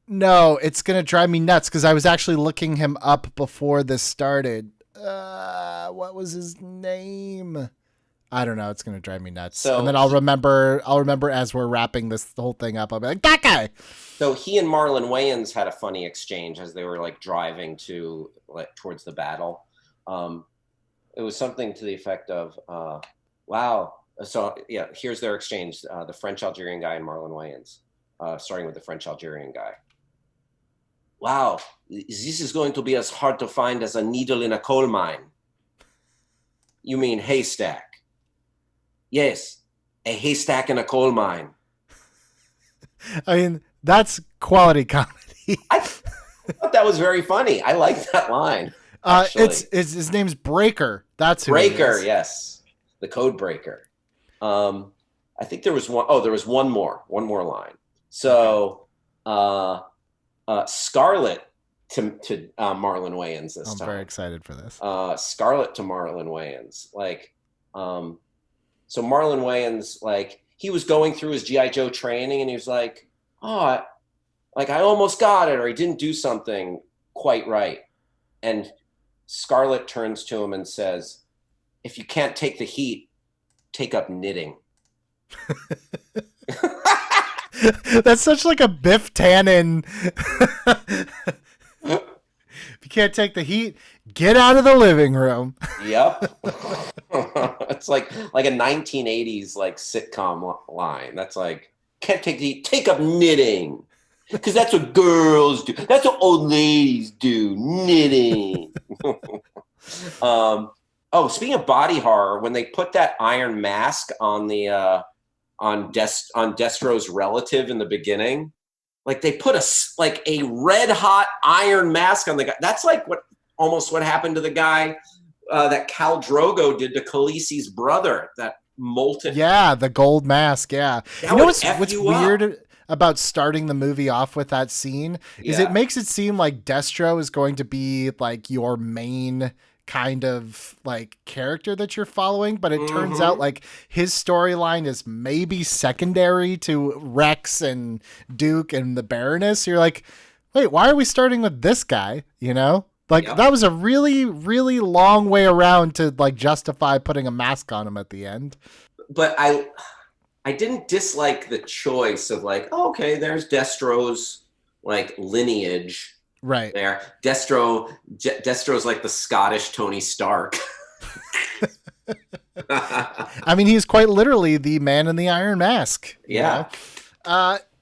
No, it's going to drive me nuts because I was actually looking him up before this started. What was his name? I don't know. It's going to drive me nuts. So, and then I'll remember as we're wrapping this whole thing up. I'll be like, that guy. So he and Marlon Wayans had a funny exchange as they were like driving towards the battle. It was something to the effect of, wow. So yeah, here's their exchange. The French Algerian guy and Marlon Wayans, starting with the French Algerian guy. "Wow, this is going to be as hard to find as a needle in a coal mine." "You mean haystack?" "Yes, a haystack in a coal mine." I mean, that's quality comedy. I thought that was very funny. I like that line. It's his name's Breaker. That's who Breaker. Yes, the code breaker. I think there was one. Oh, there was one more line. So, Scarlet to Marlon Wayans this time. I'm very excited for this. Scarlet to Marlon Wayans. Like, so Marlon Wayans, like, he was going through his G.I. Joe training and he was like, oh, like I almost got it, or he didn't do something quite right. And Scarlet turns to him and says, if you can't take the heat, take up knitting. That's such like a Biff Tannen. If you can't take the heat, get out of the living room. Yep. It's like a 1980s like sitcom line. That's like, can't take the heat, take up knitting. Because that's what girls do. That's what old ladies do, knitting. Speaking of body horror, when they put that iron mask on the on Destro's relative in the beginning, like they put a red hot iron mask on the guy. That's like almost what happened to the guy that Khal Drogo did to Khaleesi's brother. That molten. Yeah, the gold mask. Yeah, you know what's weird about starting the movie off with that scene is it makes it seem like Destro is going to be like your main kind of like character that you're following, but it turns out like his storyline is maybe secondary to Rex and Duke and the Baroness. You're like, wait, why are we starting with this guy? You know, like that was a really, really long way around to like justify putting a mask on him at the end. But I didn't dislike the choice of like, oh, okay, there's Destro's like lineage right there. Destro's like the Scottish Tony Stark. I mean, he's quite literally the man in the iron mask. Yeah.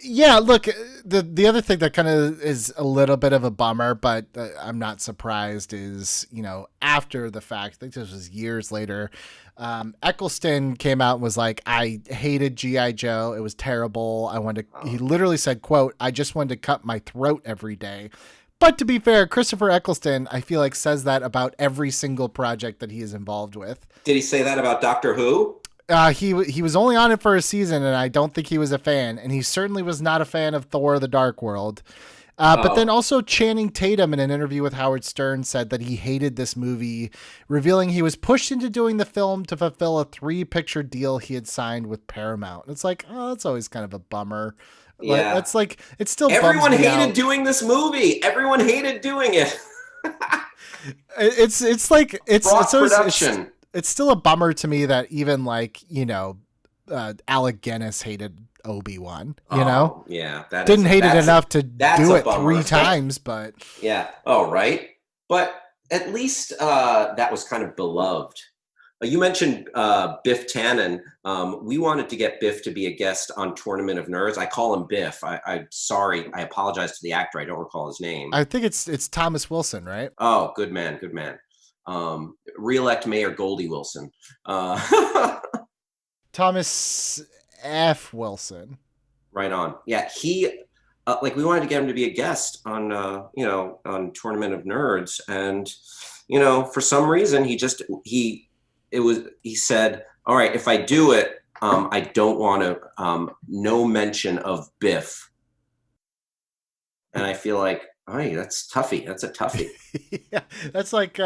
Yeah, look, the other thing that kind of is a little bit of a bummer, but I'm not surprised is, you know, after the fact, I think this was years later, Eccleston came out and was like, I hated G.I. Joe. It was terrible. He literally said, quote, I just wanted to cut my throat every day. But to be fair, Christopher Eccleston, I feel like says that about every single project that he is involved with. Did he say that about Doctor Who? He was only on it for a season, and I don't think he was a fan. And he certainly was not a fan of Thor: The Dark World. But then also Channing Tatum in an interview with Howard Stern said that he hated this movie, revealing he was pushed into doing the film to fulfill a 3-picture deal he had signed with Paramount. It's like, oh, that's always kind of a bummer. Yeah. That's like, it's still everyone bums me hated out. doing this movie. Everyone hated doing it. It's like, it's production. It's still a bummer to me that even like, you know, Alec Guinness hated Obi-Wan, you know? Yeah. Didn't hate it enough to do it bummer. 3 times, but. Yeah. Oh, right. But at least that was kind of beloved. You mentioned Biff Tannen. We wanted to get Biff to be a guest on Tournament of Nerds. I call him Biff. I'm sorry. I apologize to the actor. I don't recall his name. I think it's Thomas Wilson, right? Oh, good man. Good man. Re-elect Mayor Goldie Wilson. Thomas F. Wilson. Right on. Yeah, he we wanted to get him to be a guest on on Tournament of Nerds, and for some reason he said, all right, if I do it, I don't want to no mention of Biff. And I feel like, hey, that's toughy. That's a toughie. Yeah, that's like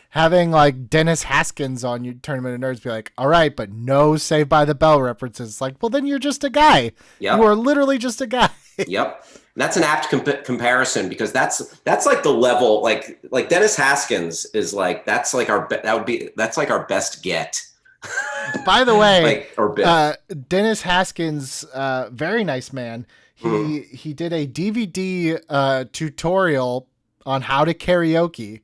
having like Dennis Haskins on your Tournament of Nerds be like, all right, but no Saved by the Bell references. It's like, well, then you're just a guy. Yep. You are literally just a guy. Yep. That's an apt comparison, because that's like the level, like Dennis Haskins is like, that's like our best get. By the way, or Biff. Dennis Haskins, very nice man. He did a DVD tutorial on how to karaoke,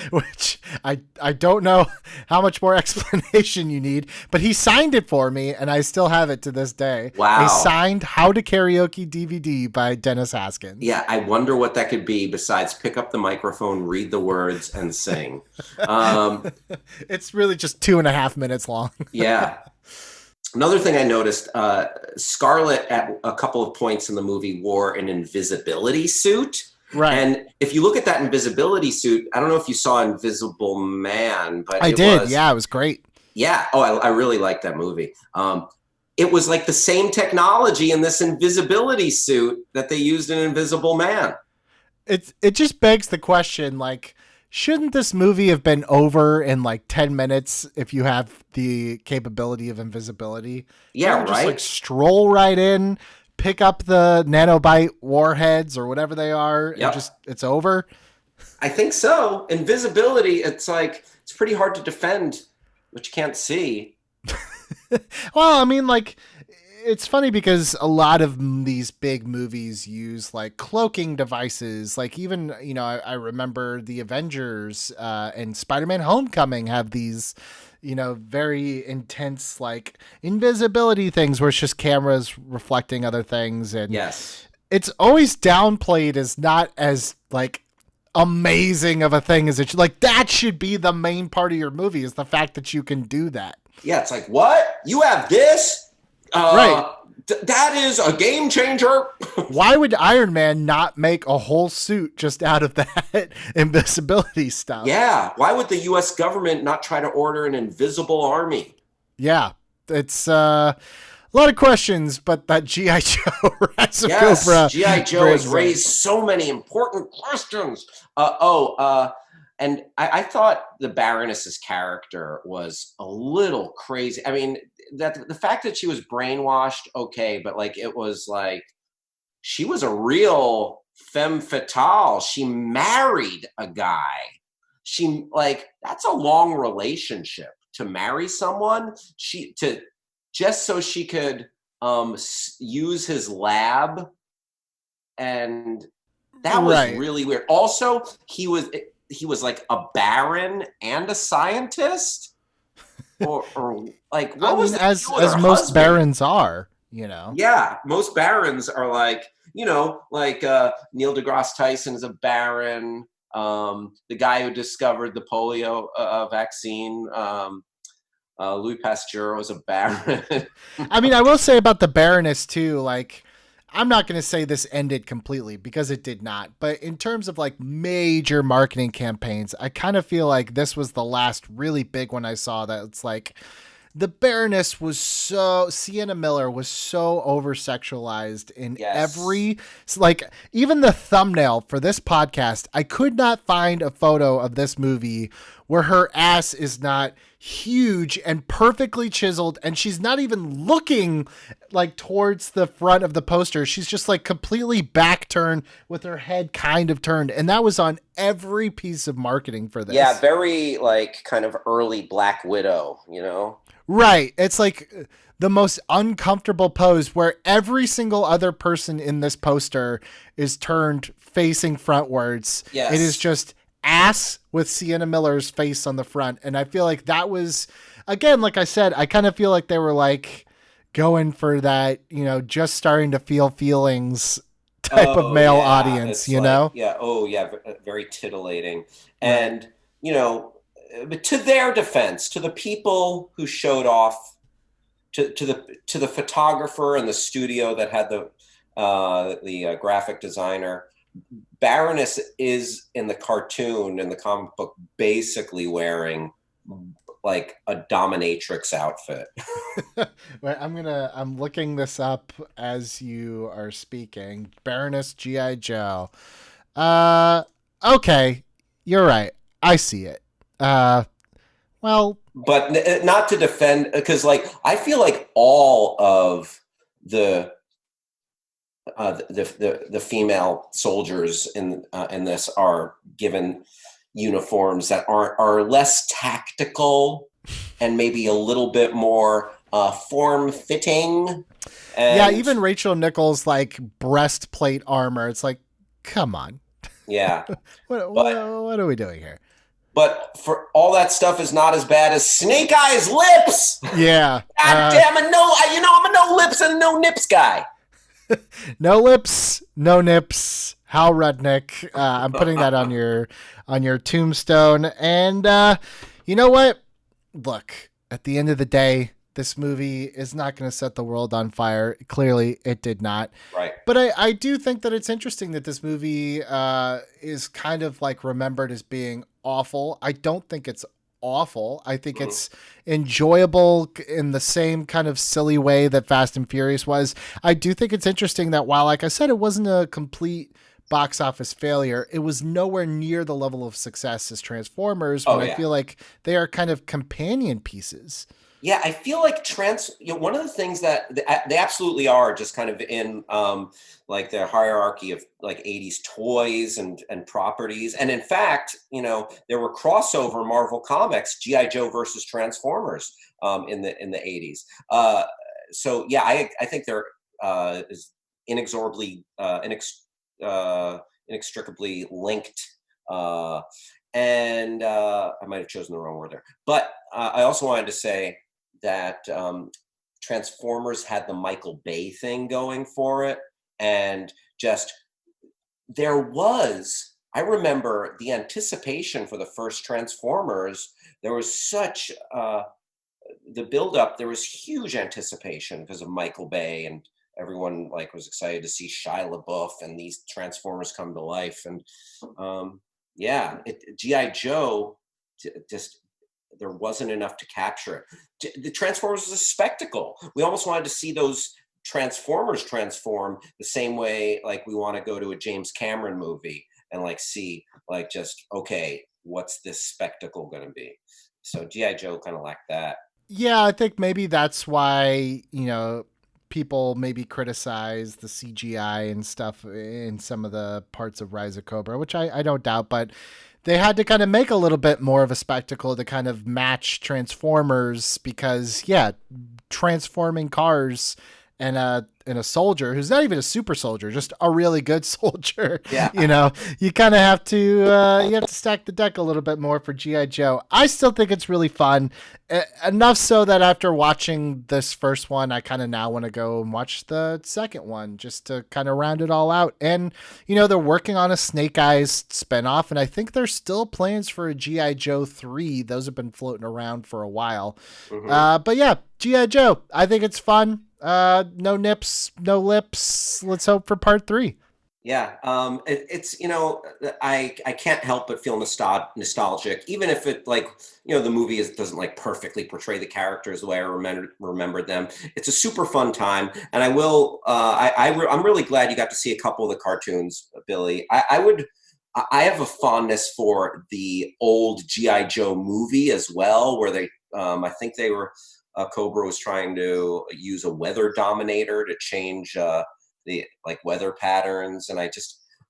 which I don't know how much more explanation you need, but he signed it for me and I still have it to this day. Wow. A signed How to Karaoke DVD by Dennis Haskins. Yeah, I wonder what that could be besides pick up the microphone, read the words, and sing. It's really just 2.5 minutes long. Yeah. Another thing I noticed, Scarlet at a couple of points in the movie wore an invisibility suit. Right. And if you look at that invisibility suit, I don't know if you saw Invisible Man, but I did. Yeah, it was great. Yeah. Oh, I really liked that movie. It was like the same technology in this invisibility suit that they used in Invisible Man. it just begs the question, like, shouldn't this movie have been over in like 10 minutes if you have the capability of invisibility? Yeah, just like stroll right in, pick up the nanobite warheads or whatever they are, and it's over? I think so. Invisibility, it's like, it's pretty hard to defend what you can't see. Well, I mean, like, it's funny because a lot of these big movies use like cloaking devices. Like even, you know, I remember the Avengers and Spider-Man Homecoming have these, you know, very intense like invisibility things where it's just cameras reflecting other things. And it's always downplayed as not as like amazing of a thing as it should. Like that should be the main part of your movie, is the fact that you can do that. Yeah, it's like, what? You have this? Right. That is a game changer. Why would Iron Man not make a whole suit just out of that invisibility stuff? Yeah. Why would the U.S. government not try to order an invisible army? Yeah. It's a lot of questions, but that G.I. Joe Rise of Cobra. G.I. Joe has raised so many important questions. And I thought the Baroness's character was a little crazy. I mean, that the fact that she was brainwashed, okay, but like it was like she was a real femme fatale. She married a guy. She like that's a long relationship to marry someone. Just so she could use his lab, and that was really weird. Also, he was like a baron and a scientist, or like what was as most barons are, you know? Yeah, most barons are like, you know, like Neil deGrasse Tyson is a baron. The guy who discovered the polio vaccine, Louis Pasteur, was a baron. I mean, I will say about the Baroness too, like, I'm not going to say this ended completely because it did not, but in terms of like major marketing campaigns, I kind of feel like this was the last really big one I saw that it's like the Baroness was Sienna Miller was so over-sexualized in every, like even the thumbnail for this podcast, I could not find a photo of this movie where her ass is not huge and perfectly chiseled, and she's not even looking like towards the front of the poster. She's just like completely back turned with her head kind of turned, and that was on every piece of marketing for this. Yeah, very like kind of early Black Widow, you know? Right. It's like the most uncomfortable pose where every single other person in this poster is turned facing frontwards. Yes. It is just ass with Sienna Miller's face on the front. And I feel like that was, again, like I said, I kind of feel like they were like going for that, you know, just starting to feel feelings type of male audience, you know? Yeah. Oh, yeah. Very titillating. And, you know, but to their defense, to the people who showed off, to the photographer and the studio that had the graphic designer, Baroness is in the cartoon, in the comic book, basically wearing like a dominatrix outfit. Wait, I'm looking this up as you are speaking. Baroness G.I. Joe. Okay, you're right. I see it. Well, but not to defend, because like I feel like all of the female soldiers in this are given uniforms that are less tactical and maybe a little bit more form fitting. Yeah, even Rachel Nichols' like breastplate armor. It's like, come on. Yeah. What are we doing here? But for all that stuff is not as bad as Snake Eye's lips. Yeah. God damn it! I'm a no lips and no nips guy. No lips, no nips. HAL RUDNICK. I'm putting that on your tombstone. And you know what? Look, at the end of the day, this movie is not going to set the world on fire. Clearly, it did not. Right. But I do think that it's interesting that this movie is kind of like remembered as being awful. I don't think it's awful. I think it's enjoyable in the same kind of silly way that Fast and Furious was. I do think it's interesting that while, like I said, it wasn't a complete box office failure, it was nowhere near the level of success as Transformers, when I feel like they are kind of companion pieces. Yeah, I feel like one of the things that they absolutely are just kind of in like the hierarchy of like 80s toys and properties. And in fact, there were crossover Marvel Comics, G.I. Joe versus Transformers in the 80s. So yeah, I think they're is inexorably inextricably linked. And I might have chosen the wrong word there. But I also wanted to say that Transformers had the Michael Bay thing going for it. And just, I remember the anticipation for the first Transformers. There was such, the buildup, there was huge anticipation because of Michael Bay, and everyone like was excited to see Shia LaBeouf and these Transformers come to life. And G.I. Joe, just, there wasn't enough to capture it. The Transformers was a spectacle. We almost wanted to see those Transformers transform the same way like we want to go to a James Cameron movie and like see like just, okay, what's this spectacle going to be? So G.I. Joe kind of lacked that. Yeah, I think maybe that's why, people maybe criticize the CGI and stuff in some of the parts of Rise of Cobra, which I don't doubt, but they had to kind of make a little bit more of a spectacle to kind of match Transformers, because transforming cars and a soldier who's not even a super soldier, just a really good soldier. Yeah. You kind of have to stack the deck a little bit more for G.I. Joe. I still think it's really fun. Enough so that after watching this first one, I kind of now want to go and watch the second one just to kind of round it all out. And, they're working on a Snake Eyes spinoff, and I think there's still plans for a G.I. Joe 3. Those have been floating around for a while. Mm-hmm. But yeah, G.I. Joe, I think it's fun. No nips, no lips. Let's hope for part 3. Yeah, it's I can't help but feel nostalgic, even if it the movie doesn't like perfectly portray the characters the way I remembered them. It's a super fun time, and I'm really glad you got to see a couple of the cartoons, Billy. I have a fondness for the old G.I. Joe movie as well, where they I think they were. Cobra was trying to use a weather dominator to change the weather patterns, and I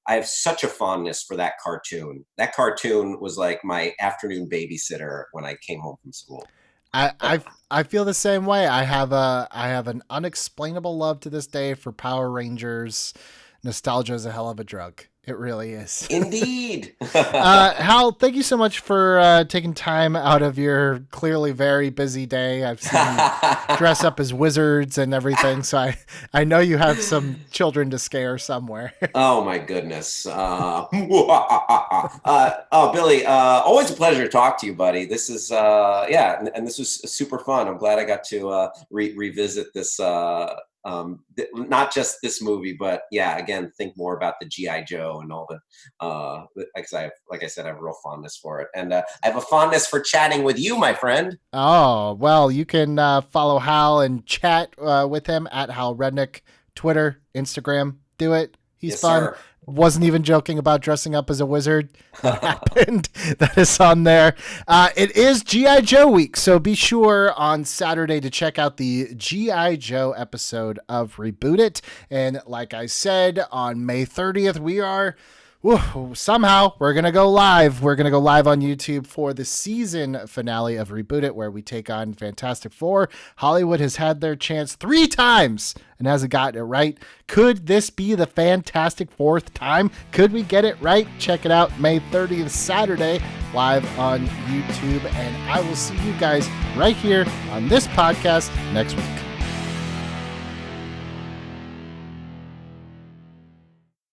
have such a fondness for that cartoon. That cartoon was like my afternoon babysitter when I came home from school. I feel the same way. I have an unexplainable love to this day for Power Rangers. Nostalgia is a hell of a drug. It really is. Indeed. Hal, thank you so much for taking time out of your clearly very busy day. I've seen you dress up as wizards and everything, so I know you have some children to scare somewhere. Oh, my goodness. Billy, always a pleasure to talk to you, buddy. This is, and this was super fun. I'm glad I got to revisit this not just this movie, but again, think more about the G.I. Joe and all the like I said, I have a real fondness for it, and I have a fondness for chatting with you, my friend. Oh, well, you can follow Hal and chat with him at HAL RUDNICK, Twitter, Instagram. Do it. He's fun. Sir. Wasn't even joking about dressing up as a wizard. That happened. That is on there. It is G.I. Joe week, so be sure on Saturday to check out the G.I. Joe episode of Reboot It. And like I said, on May 30th, somehow we're going to go live. We're going to go live on YouTube for the season finale of Reboot It, where we take on Fantastic Four. Hollywood has had their chance 3 times and hasn't gotten it right. Could this be the Fantastic Fourth time? Could we get it right? Check it out May 30th, Saturday, live on YouTube. And I will see you guys right here on this podcast next week.